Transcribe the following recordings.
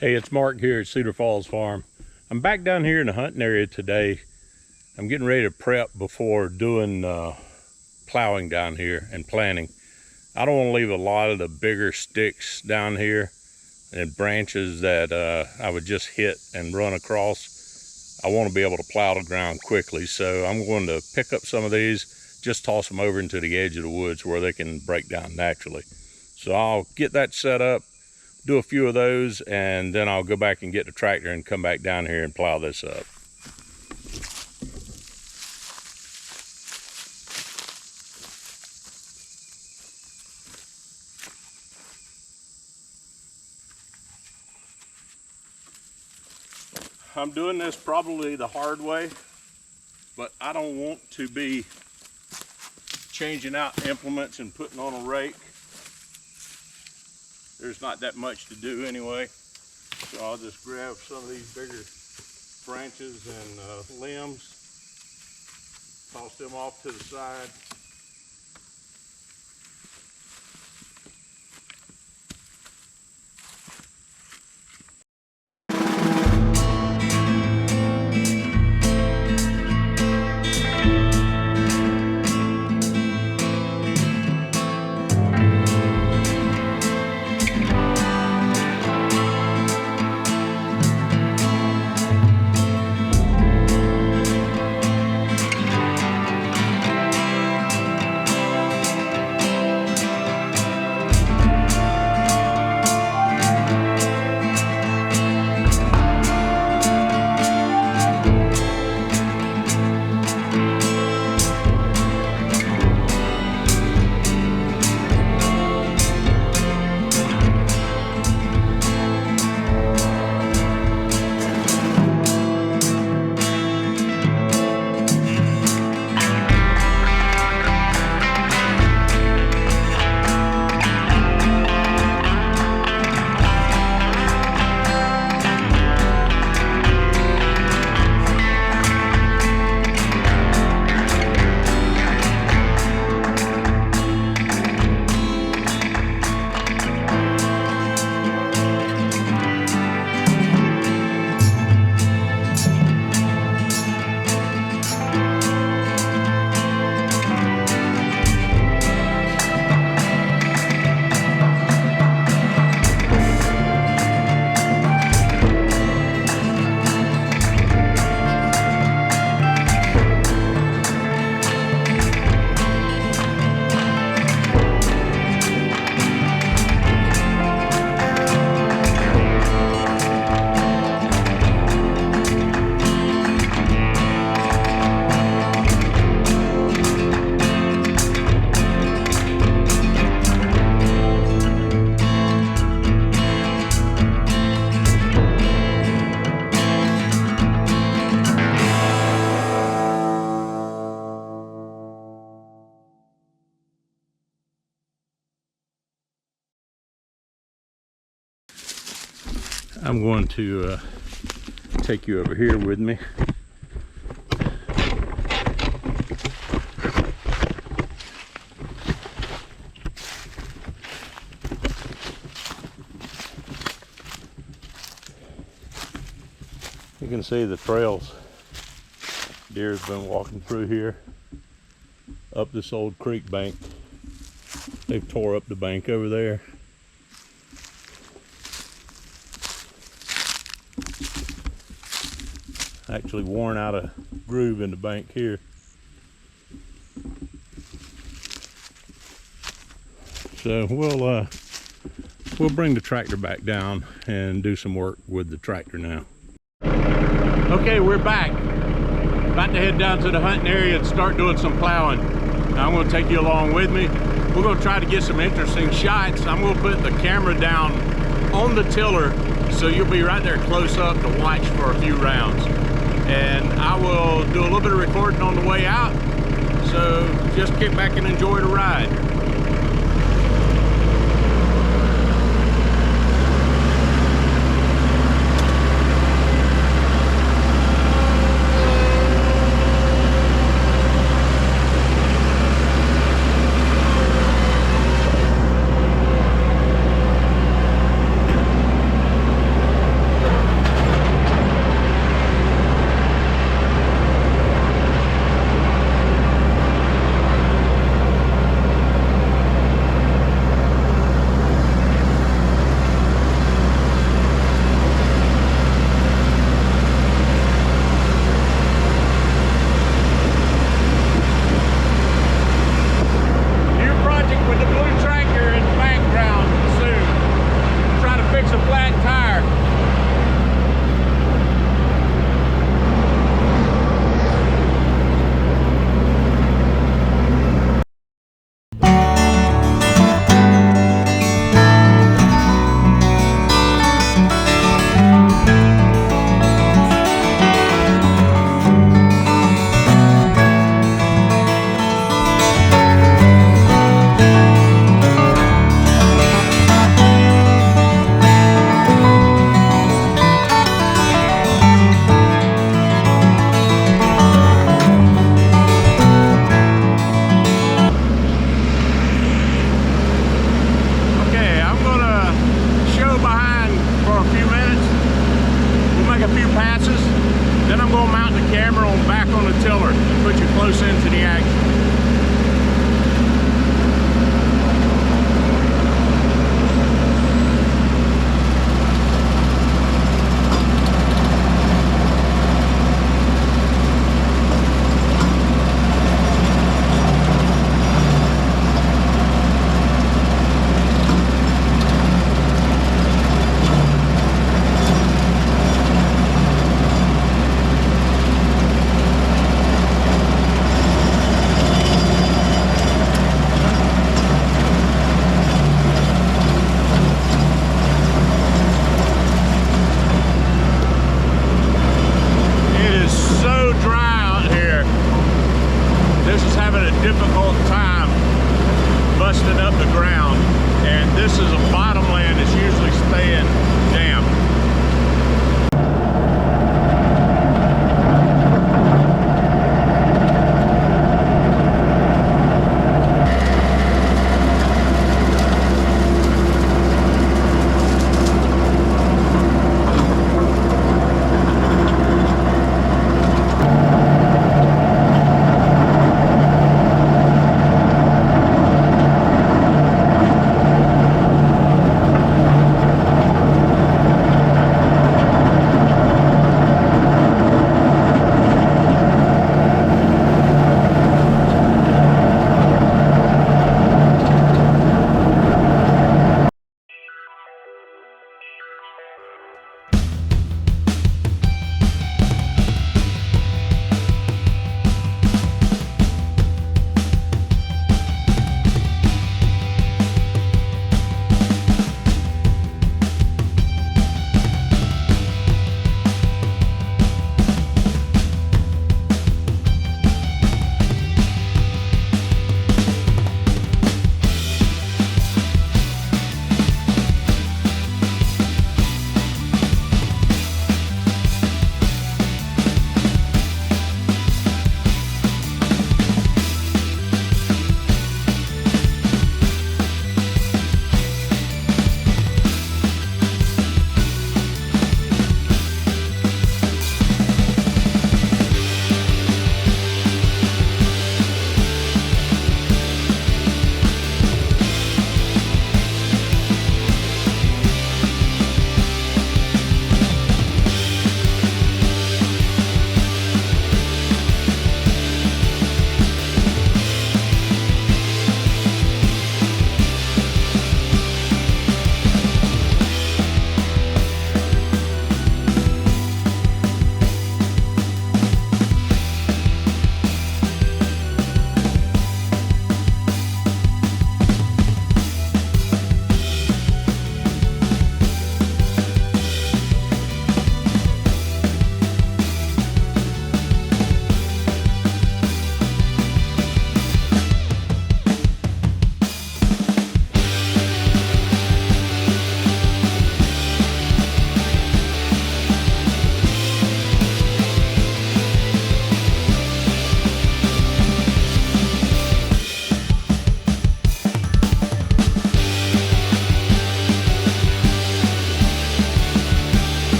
Hey, it's Mark here at Cedar Falls Farm. I'm back down here in the hunting area today. I'm getting ready to prep before doing plowing down here and planting. I don't want to leave a lot of the bigger sticks down here and branches that I would just hit and run across. I want to be able to plow the ground quickly, so I'm going to pick up some of these, just toss them over into the edge of the woods where they can break down naturally. So I'll get that set up, do a few of those, and then I'll go back and get the tractor and come back down here and plow this up. I'm doing this probably the hard way, but I don't want to be changing out implements and putting on a rake. There's not that much to do anyway, so I'll just grab some of these bigger branches and limbs, toss them off to the side. I'm going to take you over here with me. You can see the trails deer's been walking through here up this old creek bank. They've tore up the bank over there. Actually worn out a groove in the bank here. So we'll bring the tractor back down and do some work with the tractor now. Okay, we're back. About to head down to the hunting area and start doing some plowing. Now I'm going to take you along with me. We're going to try to get some interesting shots. I'm going to put the camera down on the tiller so you'll be right there close up to watch for a few rounds. And I will do a little bit of recording on the way out, so just kick back and enjoy the ride.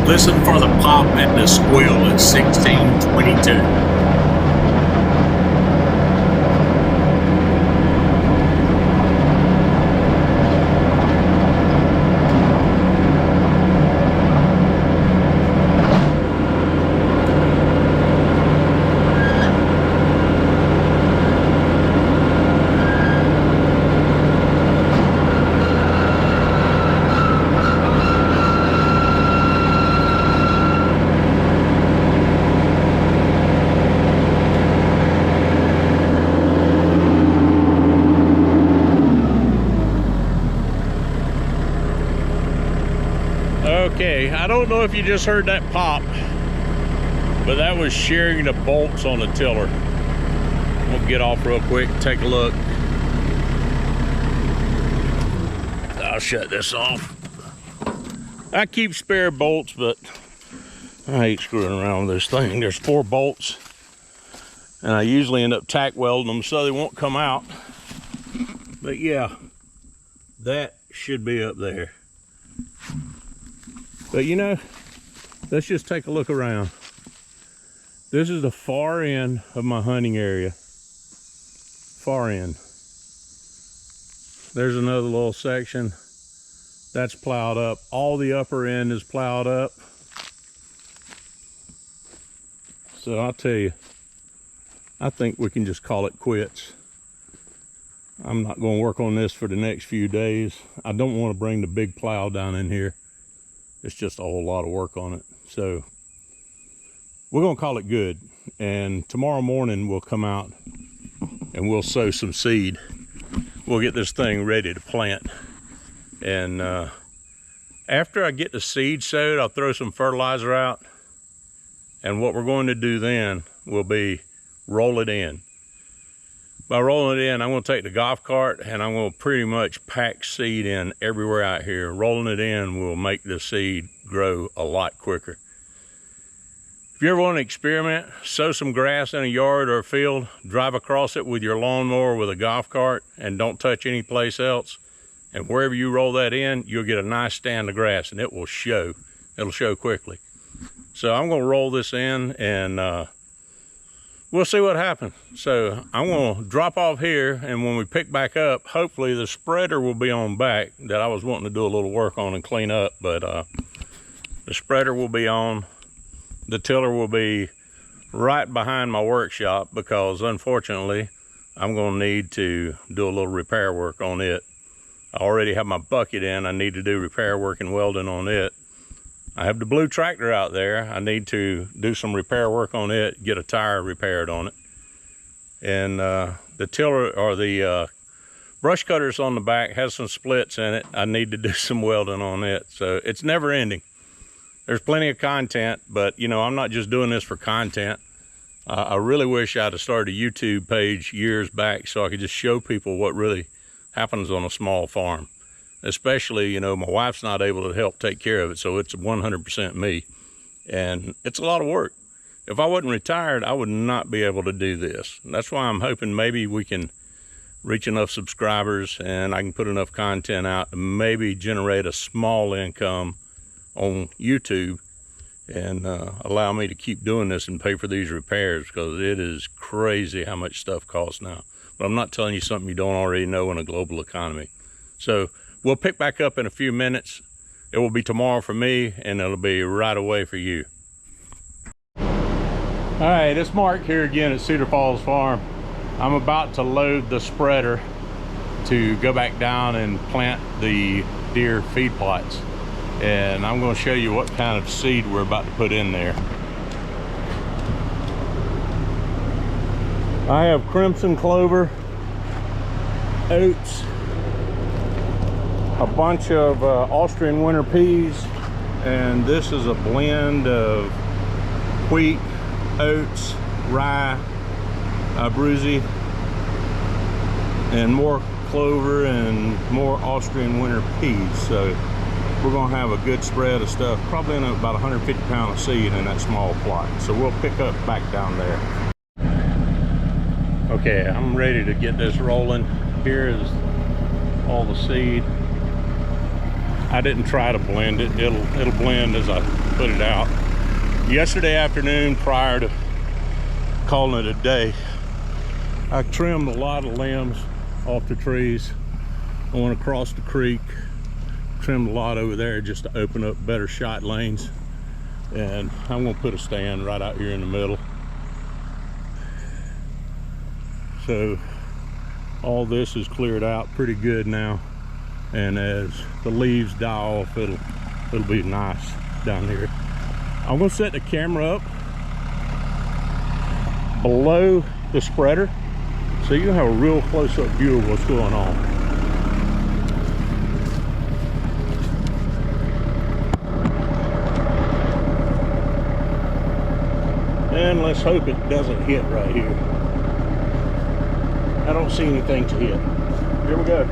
Listen for the pop and the squeal at 1622. Okay, I don't know if you just heard that pop, but that was shearing the bolts on the tiller. We'll get off real quick, take a look. I'll shut this off. I keep spare bolts, but I hate screwing around with this thing. There's 4 bolts, and I usually end up tack welding them so they won't come out. But yeah, that should be up there. But you know, let's just take a look around. This is the far end of my hunting area. Far end. There's another little section that's plowed up. All the upper end is plowed up. So I'll tell you, I think we can just call it quits. I'm not going to work on this for the next few days. I don't want to bring the big plow down in here. It's just a whole lot of work on it. So we're going to call it good. And tomorrow morning we'll come out and we'll sow some seed. We'll get this thing ready to plant. And after I get the seed sowed, I'll throw some fertilizer out. And what we're going to do then will be roll it in. By rolling it in, I'm going to take the golf cart and I'm going to pretty much pack seed in everywhere out here. Rolling it in will make the seed grow a lot quicker. If you ever want to experiment, sow some grass in a yard or a field, drive across it with your lawnmower with a golf cart, and don't touch any place else. And wherever you roll that in, you'll get a nice stand of grass, and it will show. It'll show quickly. So I'm going to roll this in, and we'll see what happens. So I'm going to drop off here, and when we pick back up, hopefully the spreader will be on back that I was wanting to do a little work on and clean up. But the spreader will be on. The tiller will be right behind my workshop because unfortunately I'm going to need to do a little repair work on it. I already have my bucket in. I need to do repair work and welding on it. I have the blue tractor out there. I need to do some repair work on it, get a tire repaired on it. And the tiller, or the brush cutters on the back, has some splits in it. I need to do some welding on it. So it's never ending. There's plenty of content, but you know, I'm not just doing this for content. I really wish I'd have started a YouTube page years back so I could just show people what really happens on a small farm. Especially, you know, my wife's not able to help take care of it, so it's 100% me. And it's a lot of work. If I wasn't retired, I would not be able to do this. And that's why I'm hoping maybe we can reach enough subscribers and I can put enough content out to maybe generate a small income on YouTube and allow me to keep doing this and pay for these repairs, because it is crazy how much stuff costs now. But I'm not telling you something you don't already know in a global economy. So we'll pick back up in a few minutes. It will be tomorrow for me, and it'll be right away for you. All right, it's Mark here again at Cedar Falls Farm. I'm about to load the spreader to go back down and plant the deer feed plots. And I'm going to show you what kind of seed we're about to put in there. I have crimson clover, oats, a bunch of Austrian winter peas, and this is a blend of wheat, oats, rye, bruisey, and more clover and more Austrian winter peas. So we're going to have a good spread of stuff, probably in about 150 pounds of seed in that small plot. So we'll pick up back down there. Okay, I'm ready to get this rolling. Here is all the seed. I didn't try to blend it. It'll blend as I put it out. Yesterday afternoon, prior to calling it a day, I trimmed a lot of limbs off the trees. I went across the creek, trimmed a lot over there just to open up better shot lanes. And I'm gonna put a stand right out here in the middle. So all this is cleared out pretty good now. And as the leaves die off, it'll be nice down here. I'm gonna set the camera up below the spreader so you can have a real close-up view of what's going on. And let's hope it doesn't hit right here. I don't see anything to hit. Here we go.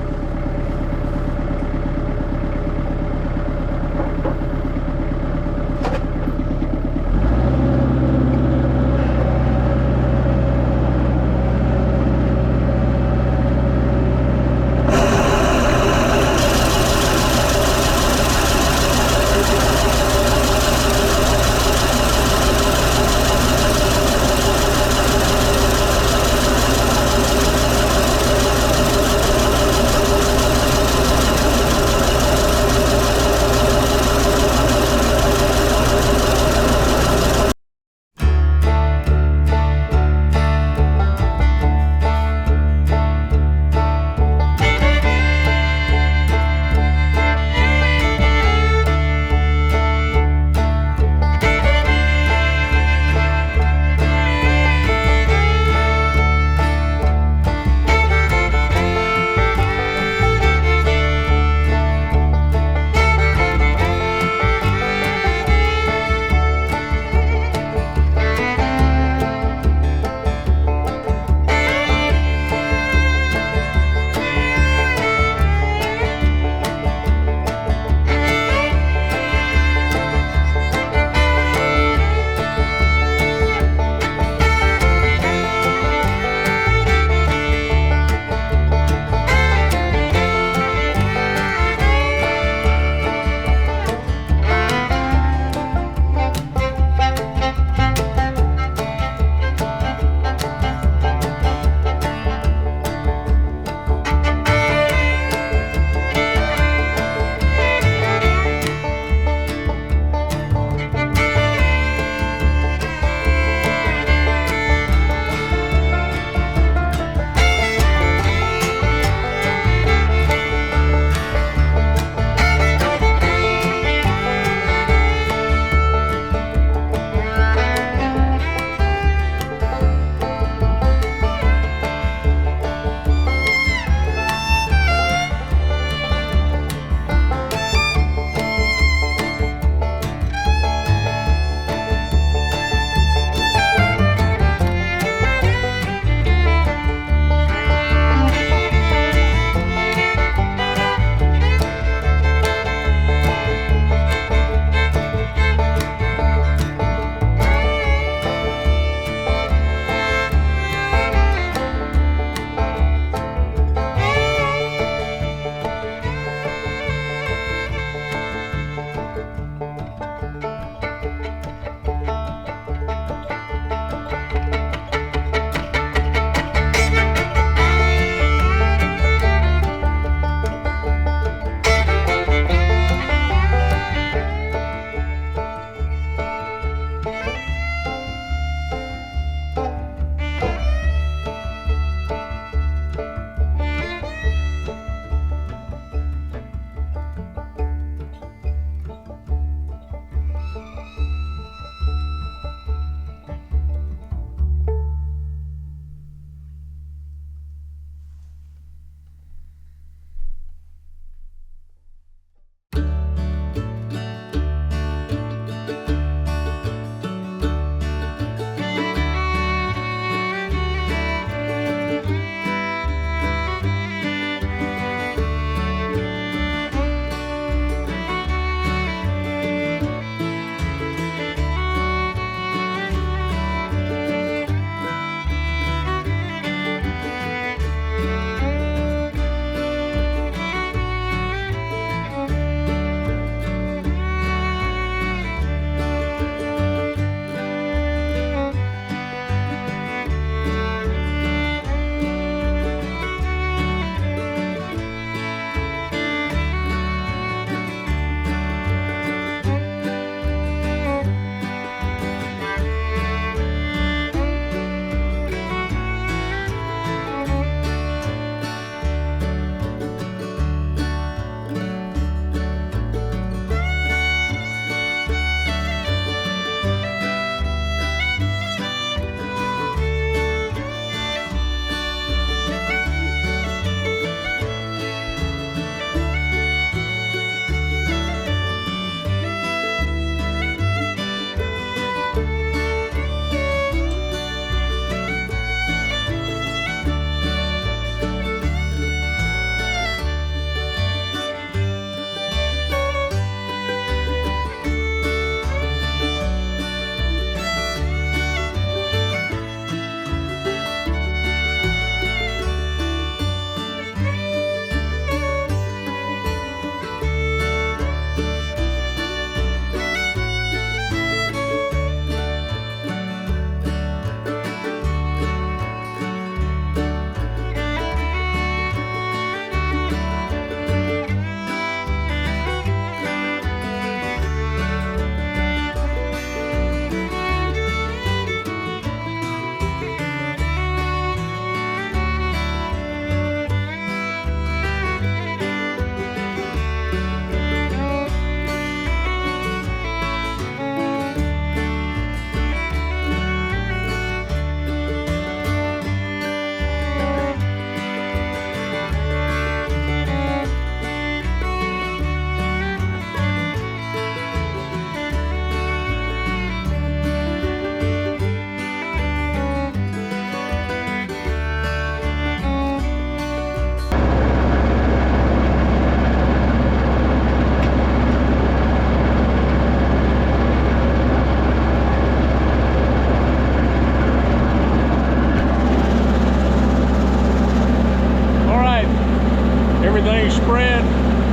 Everything's spread.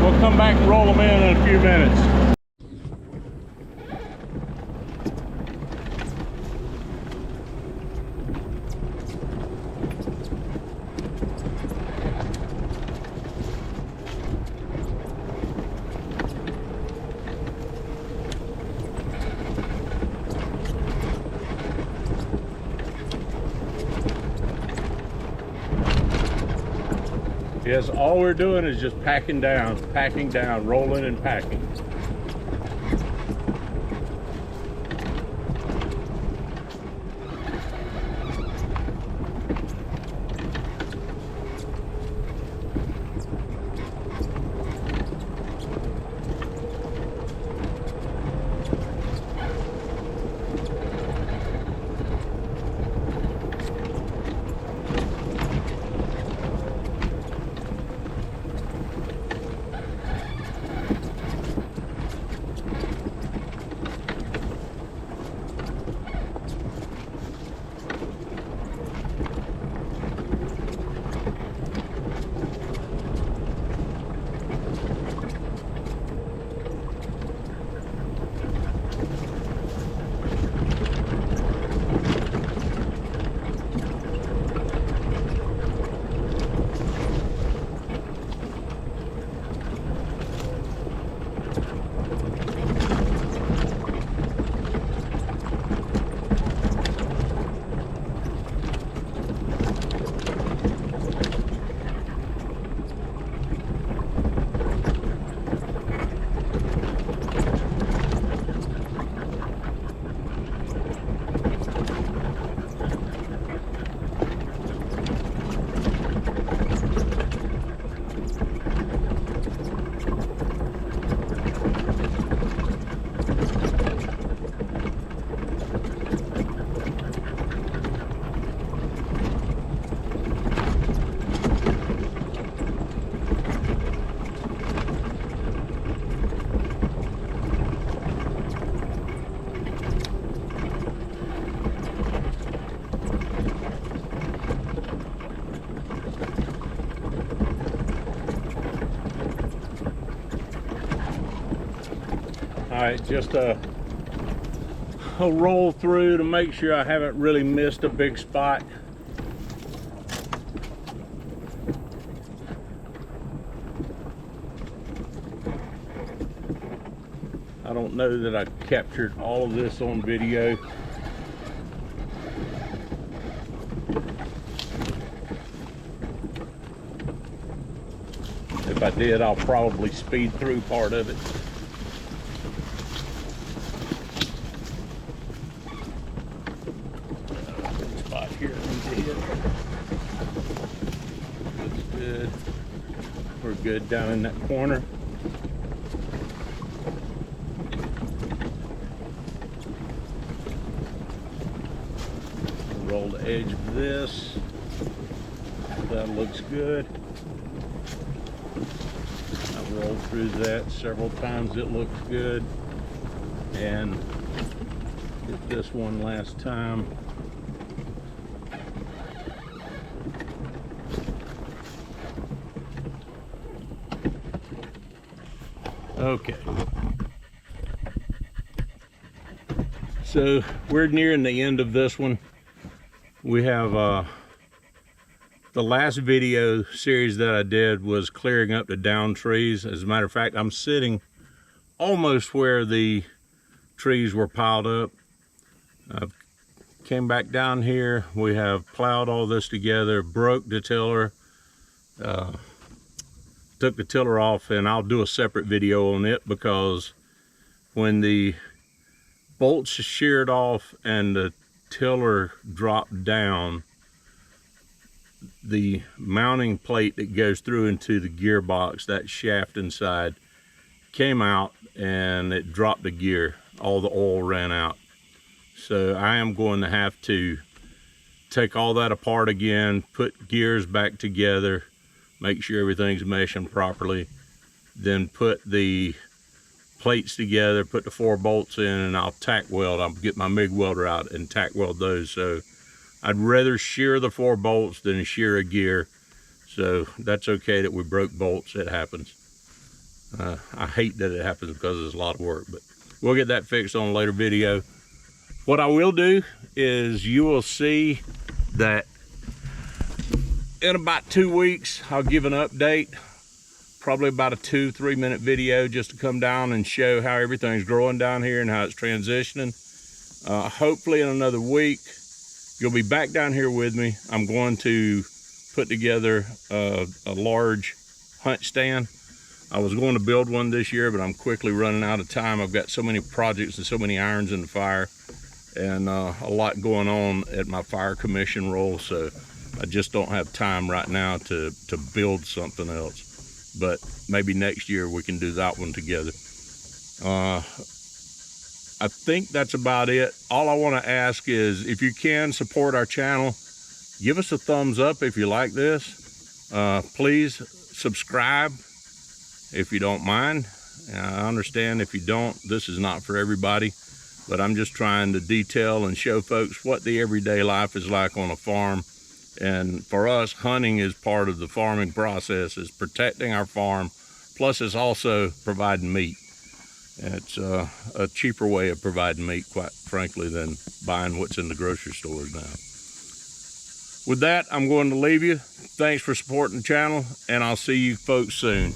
We'll come back and roll them in a few minutes. Yes, all we're doing is just packing down, rolling and packing. All right, just a roll through to make sure I haven't really missed a big spot. I don't know that I captured all of this on video. If I did, I'll probably speed through part of it. Spot here we did. Looks good. We're good down in that corner. Roll the edge of this. That looks good. I've rolled through that several times. It looks good. And hit this one last time. Okay. So we're nearing the end of this one. We have the last video series that I did was clearing up the down trees. As a matter of fact, I'm sitting almost where the trees were piled up. Came back down here. We have plowed all this together, broke the tiller, took the tiller off, and I'll do a separate video on it because when the bolts are sheared off and the tiller dropped down, the mounting plate that goes through into the gearbox, that shaft inside, came out and it dropped the gear. All the oil ran out. So I am going to have to take all that apart again, put gears back together, make sure everything's meshing properly, then put the plates together, put the 4 bolts in, and I'll tack weld. I'll get my MIG welder out and tack weld those. So I'd rather shear the 4 bolts than shear a gear. So that's okay that we broke bolts. It happens. I hate that it happens because it's a lot of work, but we'll get that fixed on a later video. What I will do is you will see that in about 2 weeks, I'll give an update, probably about a 2-3 minute video just to come down and show how everything's growing down here and how it's transitioning. Hopefully in another week, you'll be back down here with me. I'm going to put together a large hunt stand. I was going to build one this year, but I'm quickly running out of time. I've got so many projects and so many irons in the fire, and a lot going on at my fire commission role, so I just don't have time right now to build something else. But maybe next year we can do that one together. I think that's about it. All I want to ask is, if you can support our channel, give us a thumbs up if you like this. Please subscribe if you don't mind. I understand if you don't, this is not for everybody, but I'm just trying to detail and show folks what the everyday life is like on a farm. And for us, hunting is part of the farming process. It's protecting our farm, plus it's also providing meat. It's a cheaper way of providing meat, quite frankly, than buying what's in the grocery stores now. With that, I'm going to leave you. Thanks for supporting the channel, and I'll see you folks soon.